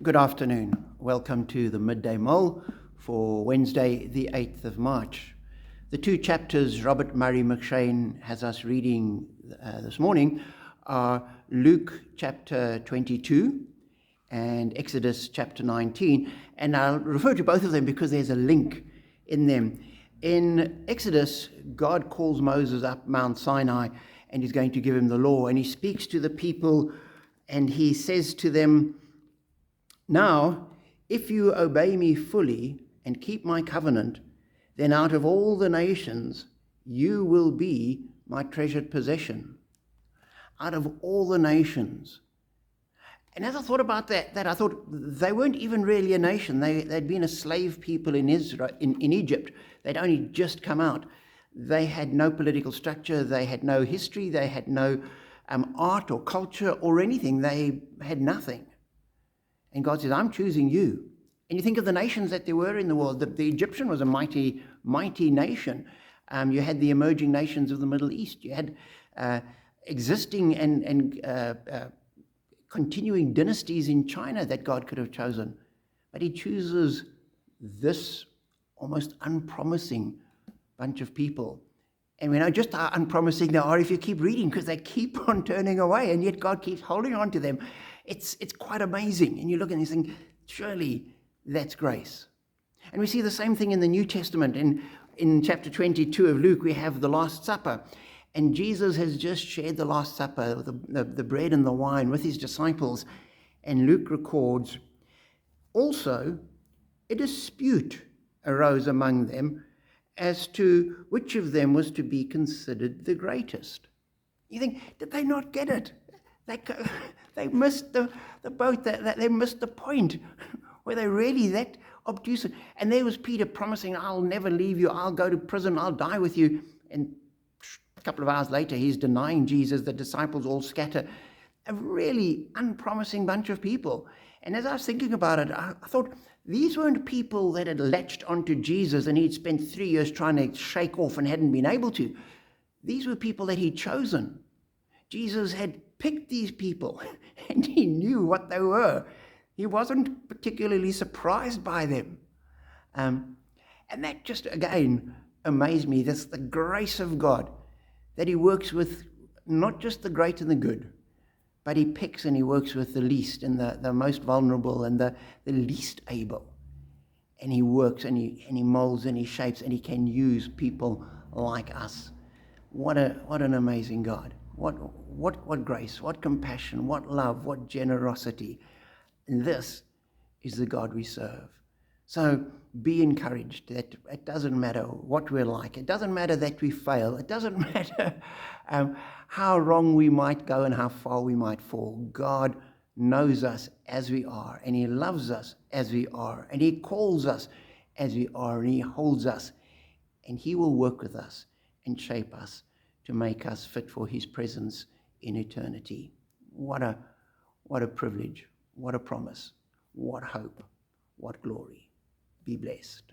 Good afternoon. Welcome to the Midday Mull for Wednesday, the 8th of March. The two chapters Robert Murray McShane has us reading this morning are Luke chapter 22 and Exodus chapter 19. And I'll refer to both of them because there's a link in them. In Exodus, God calls Moses up Mount Sinai and he's going to give him the law. And he speaks to the people and he says to them, "Now, if you obey me fully and keep my covenant, then out of all the nations you will be my treasured possession." Out of all the nations. And as I thought about that I thought they weren't even really a nation. They'd been a slave people in Israel, in Egypt. They'd only just come out. They had no political structure. They had no history. They had no art or culture or anything. They had nothing. And God says, "I'm choosing you." And you think of the nations that there were in the world. The Egyptian was a mighty, mighty nation. You had the emerging nations of the Middle East. You had existing and continuing dynasties in China that God could have chosen. But he chooses this almost unpromising bunch of people. And we know just how unpromising they are if you keep reading, because they keep on turning away, and yet God keeps holding on to them. It's quite amazing. And you look and you think, surely that's grace. And we see the same thing in the New Testament. In chapter 22 of Luke, we have the Last Supper. And Jesus has just shared the Last Supper, the bread and the wine with his disciples. And Luke records, "Also, a dispute arose among them as to which of them was to be considered the greatest." You think, did they not get it? They missed the boat, they missed the point. Were they really that obtuse? And there was Peter promising, "I'll never leave you, I'll go to prison, I'll die with you." And a couple of hours later, he's denying Jesus. The disciples all scatter. A really unpromising bunch of people. And as I was thinking about it, I thought, these weren't people that had latched onto Jesus and he'd spent 3 years trying to shake off and hadn't been able to. These were people that he'd chosen. Jesus had picked these people and he knew what they were. He wasn't particularly surprised by them. And that just, again, amazed me. That's the grace of God, that he works with not just the great and the good, but he picks and he works with the least and the most vulnerable and the least able. And he works and he molds and he shapes and he can use people like us. What an amazing God. What grace, what compassion, what love, what generosity. And this is the God we serve. So be encouraged that it doesn't matter what we're like. It doesn't matter that we fail. It doesn't matter how wrong we might go and how far we might fall. God knows us as we are, and he loves us as we are, and he calls us as we are, and he holds us, and he will work with us and shape us to make us fit for his presence in eternity. What a privilege, what a promise, what hope, what glory. Be blessed.